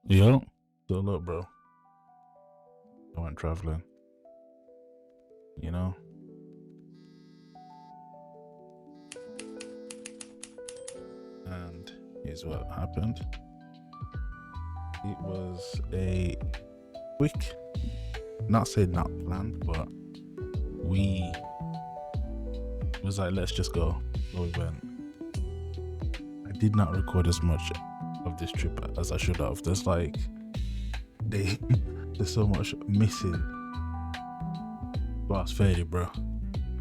Yo, so look, bro. I went traveling, you know, and here's what happened. It was a quick, not say not planned, but we was like, let's just go. So we went. I did not record as much of this trip as I should have. There's like, there's so much missing. But it's fairly, bro.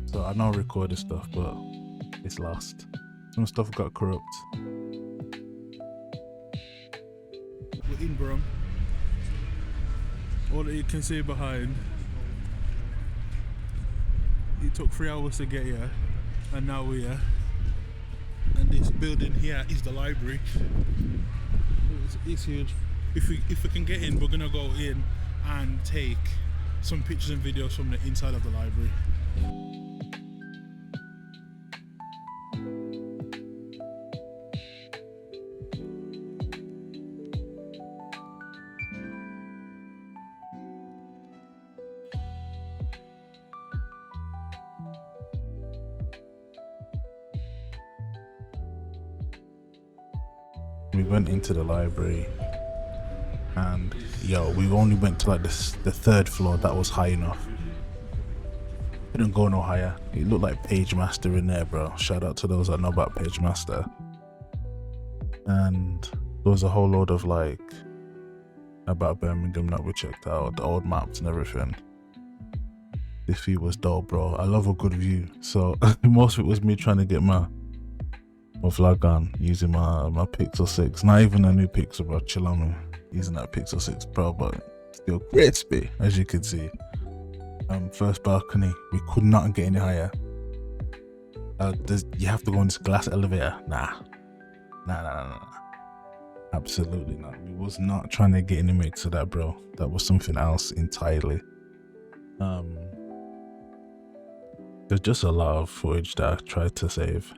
So I know I recorded stuff, but it's lost. Some stuff got corrupt. We're in Brum. All that you can see behind. It took 3 hours to get here, and now we're here. And this building here is the library. It's huge. If we can get in, we're gonna go in and take some pictures and videos from the inside of the library. We went into the library and yo, we only went to like the third floor. That was high enough. Couldn't go no higher. It looked like Page Master in there, bro. Shout out to those that know about Page Master. And there was a whole load of like about Birmingham that we checked out, the old maps and everything. This view was dope, bro. I love a good view. So most of it was me trying to get my vlog on using my Pixel 6. Not even a new Pixel, bro. Chill on me. Using that Pixel 6 Pro, but still crispy, as you can see. First balcony, we could not get any higher. You have to go in this glass elevator. Nah. Absolutely not. We was not trying to get in the mix of that, bro. That was something else entirely. There's just a lot of footage that I tried to save.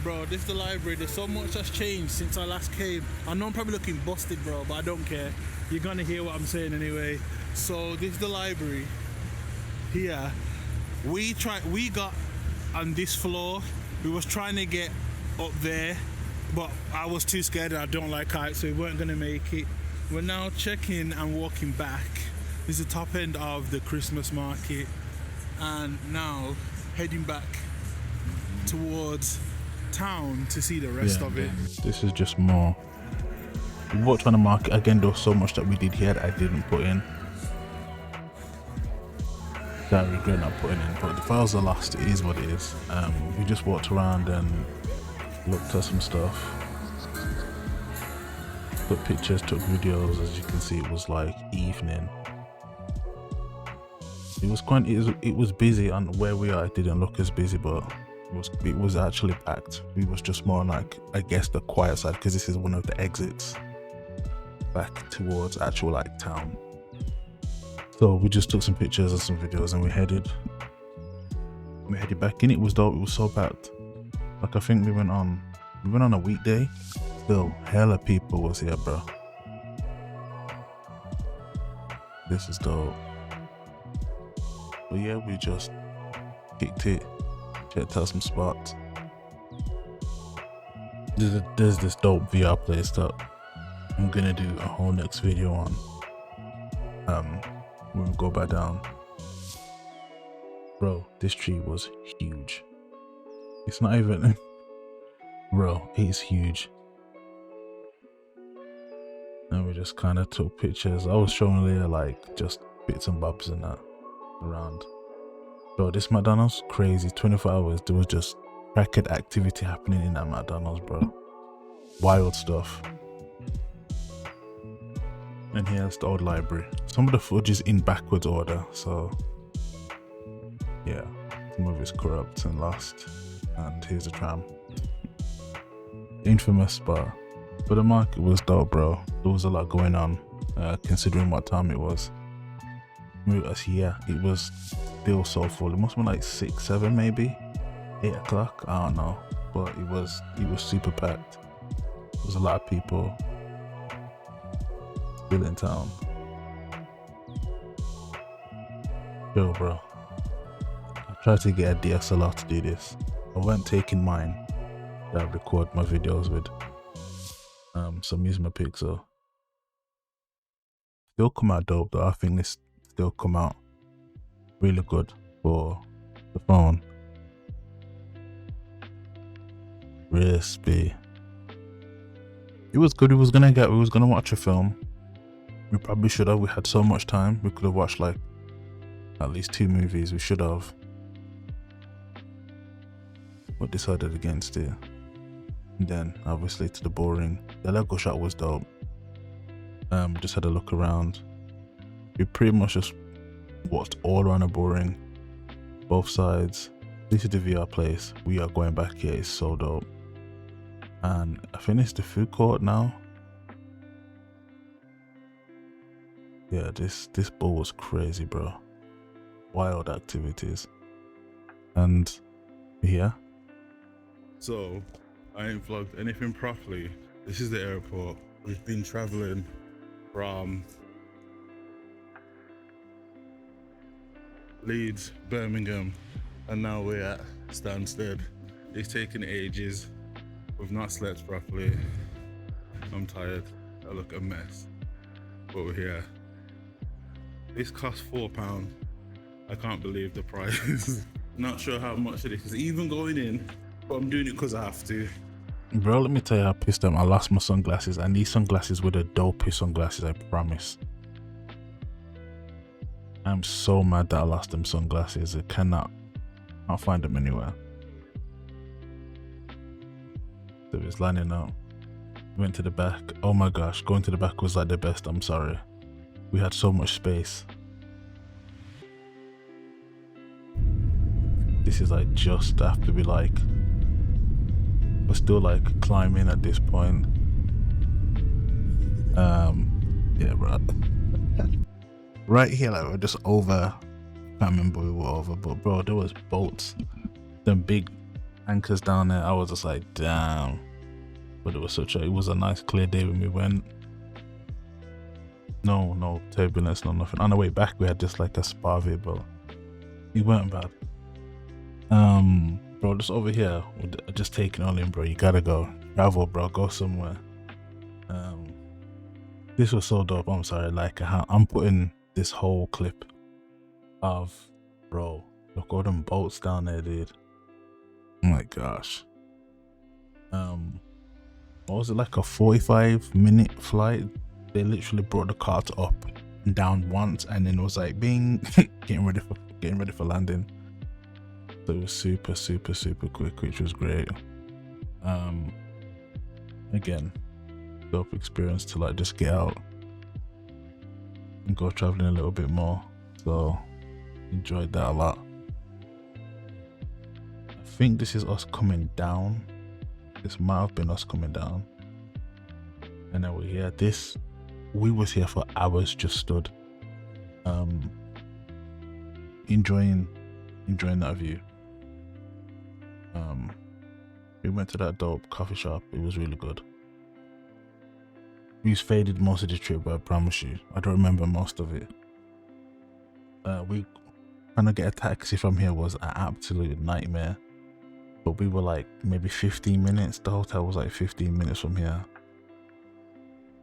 Bro, this is the library. There's so much that's changed since I last came. I know I'm probably looking busted, bro, but I don't care. You're gonna hear what I'm saying anyway. So this is the library. Here, we got on this floor. We was trying to get up there, but I was too scared and I don't like heights, so we weren't gonna make it. We're now checking and walking back. This is the top end of the Christmas market, and now heading back towards town to see the rest of it. This is just more. We walked on the market again. There was so much that we did here that I didn't put in. That I regret not putting in, but the files are lost. It is what it is. We just walked around and looked at some stuff, took pictures, took videos. As you can see, it was like evening. It was busy, and where we are, it didn't look as busy, but it was actually packed. We was just more like, I guess, the quiet side, because this is one of the exits back towards actual like town. So we just took some pictures and some videos, and we headed back in. It was dope. It was so packed. Like, I think we went on a weekday. Still hella people was here, bro. This is dope. But yeah, we just kicked it, checked out some spots. There's this dope VR place that I'm gonna do a whole next video on. When we go back down. Bro, this tree was huge. It's not even bro, it's huge. And we just kind of took pictures. I was showing Leah like just bits and bobs and that around. Bro, this McDonald's crazy. 24 hours there was just crackhead activity happening in that McDonald's, bro. Wild stuff. And here's the old library. Some of the footage is in backwards order, so yeah, some of it's corrupt and lost. And here's a tram. Infamous spot. But the market was dope, bro. There was a lot going on, considering what time it was. Yeah, it was still so full. It must have been like 6, 7 maybe, 8 o'clock. I don't know, but it was super packed. There was a lot of people. Still in town. Yo, bro. I tried to get a DSLR to do this. I weren't taking mine that I record my videos with. So I'm using my Pixel. Still come out dope though. I think this still come out really good for the phone. Crispy. It was good. We was gonna watch a film. We probably should have. We had so much time. We could have watched like at least 2 movies. We should have. But decided against it. And then obviously to the boring. The Lego shot was dope. Just had a look around. We pretty much just watched all around the boring. Both sides. This is the VR place. We are going back here. It's so dope. And I finished the food court now. Yeah, this ball was crazy, bro. Wild activities. And yeah. So I ain't vlogged anything properly. This is the airport. We've been traveling from Leeds, Birmingham, and now we're at Stansted. It's taken ages. We've not slept properly. I'm tired. I look a mess. But we're here. This cost £4. I can't believe the price. Not sure how much it is even going in, but I'm doing it because I have to. Bro, let me tell you how pissed I am. I lost my sunglasses, and these sunglasses were the dopest sunglasses, I promise. I'm so mad that I lost them sunglasses. I can't find them anywhere. So it's lining up. Went to the back. Oh my gosh, going to the back was like the best. I'm sorry. We had so much space. This is like just after we like. We're still like climbing at this point. Yeah, bro. Right here, like we're just over. I can't remember we were over, but bro, there was boats, them big anchors down there. I was just like, damn. But it was a nice clear day when we went. No turbulence, no nothing. On the way back, we had just like a spa view, but it weren't bad. Bro, just over here, we're just taking all in, bro. You gotta go travel, bro. Go somewhere. This was so dope. I'm sorry, like I'm putting this whole clip of, bro, look all them boats down there, dude. Oh my gosh. What was it, like a 45-minute flight? They literally brought the cart up and down once, and then it was like bing, getting ready for landing. So it was super quick, which was great. Again, dope experience to like just get out and go traveling a little bit more. So enjoyed that a lot. I think this is us coming down. This might have been us coming down. And then we're here. We was here for hours, just stood. Enjoying that view. We went to that dope coffee shop. It was really good. We faded most of the trip, but I promise you, I don't remember most of it. We trying to get a taxi from here was an absolute nightmare. But we were like maybe 15 minutes. The hotel was like 15 minutes from here.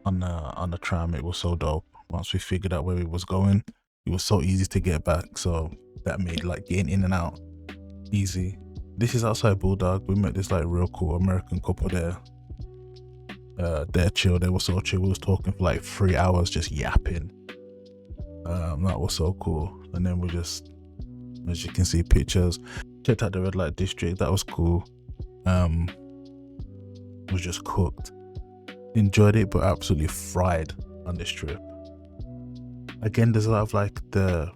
On the tram, it was so dope. Once we figured out where we was going, it was so easy to get back. So that made like getting in and out easy. This is outside Bulldog. We met this like real cool American couple there. They're chill. They were so chill. We was talking for like 3 hours, just yapping. That was so cool. And then we just, as you can see, pictures. Checked out the red light district. That was cool. It was just cooked. Enjoyed it, but absolutely fried on this trip. Again, there's a lot of like the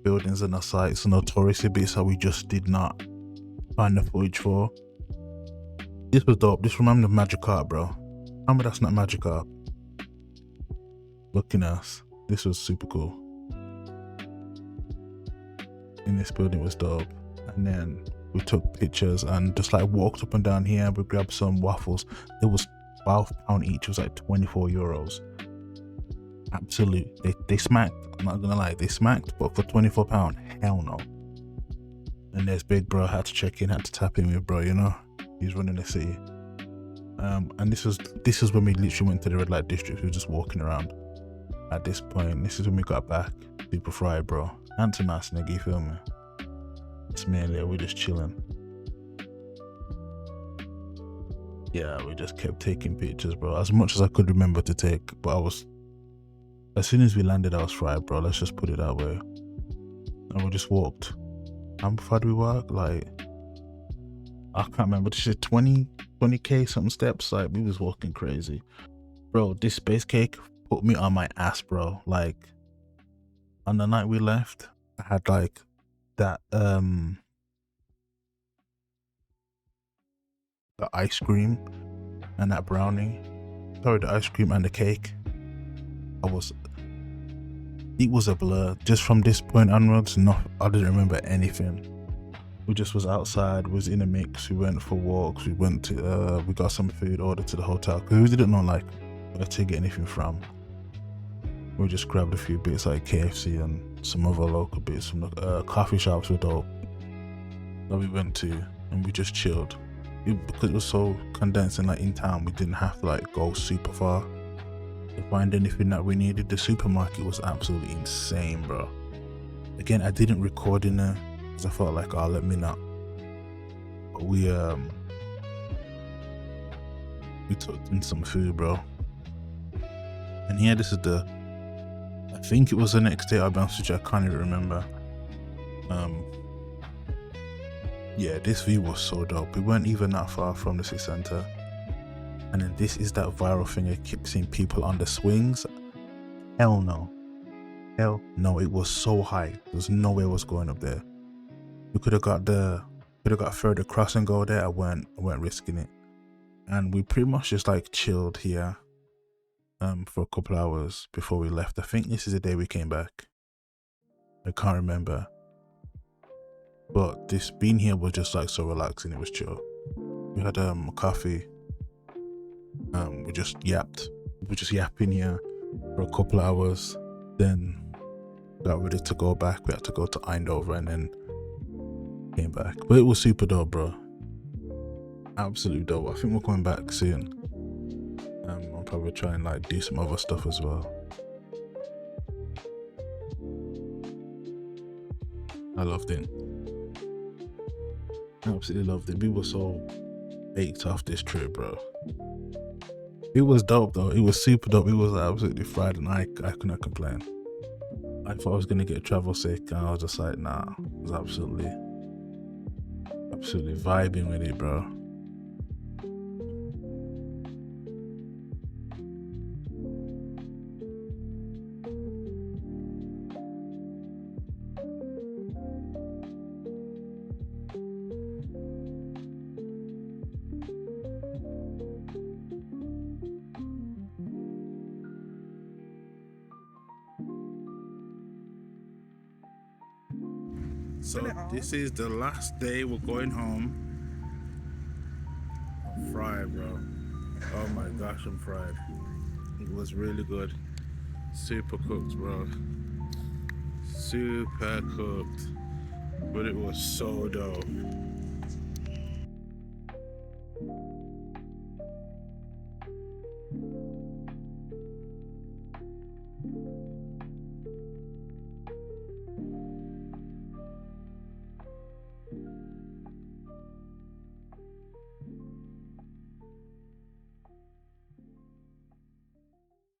buildings and the sites and the touristy bits that we just did not find the footage for. This was dope. This reminded me of Magikarp, bro. How many that's not Magikarp? Looking at us. This was super cool. In this building was dope. And then we took pictures and just like walked up and down here. We grabbed some waffles. It was £12 each. It was like 24 euros. Absolute. They smacked. I'm not gonna lie, they smacked, but for £24, hell no. And there's big bro, had to check in, had to tap in with bro, you know? He's running the city. And this was when we literally went to the red light district. We were just walking around. At this point, this is when we got back. Super fried, bro. Handsome ass nigga, you feel me? It's me and Leo, we're just chilling. Yeah, we just kept taking pictures, bro. As much as I could remember to take, but as soon as we landed, I was fried, bro. Let's just put it that way. And we just walked. How far did we walk? Like, I can't remember. This is 20k something steps. Like, we was walking crazy. Bro, this space cake put me on my ass, bro. Like, on the night we left, I had like that, the ice cream and that brownie. Sorry, the ice cream and the cake. It was a blur. Just from this point onwards, I didn't remember anything. We just was outside, was in a mix. We went for walks. We went to, we got some food ordered to the hotel because we didn't know like where to get anything from. We just grabbed a few bits like KFC and some other local bits from the coffee shops were dope that we went to, and we just chilled. Because it was so condensed and like in town, we didn't have to like go super far to find anything that we needed. The supermarket was absolutely insane, bro. Again, I didn't record in there because I felt like, oh, let me not. But we took in some food, bro. And yeah, this is I think it was the next day. I'll be honest with you, I can't even remember. Yeah, this view was so dope. We weren't even that far from the city center. And then this is that viral thing. I keep seeing people on the swings. Hell no. Hell no, it was so high. There's no way I was going up there. We could have got further across and go there. I weren't risking it. And we pretty much just like chilled here for a couple hours before we left. I think this is the day we came back. I can't remember. But this being here was just like so relaxing. It was chill. We had coffee. We just yapped. We were just yapping here for a couple of hours. Then got ready to go back. We had to go to Eindhoven and then came back. But it was super dope, bro. Absolutely dope. I think we're going back soon. I'll probably try and like do some other stuff as well. I loved it. Absolutely loved it. We were so baked off this trip, bro. It was dope though. It was super dope. It was absolutely fried, and I could not complain. I thought I was gonna get travel sick, and I was just like, nah. I was absolutely vibing with it, bro. So this is the last day. We're going home. I'm fried, bro. Oh my gosh, I'm fried. It was really good. Super cooked, bro. Super cooked. But it was so dope.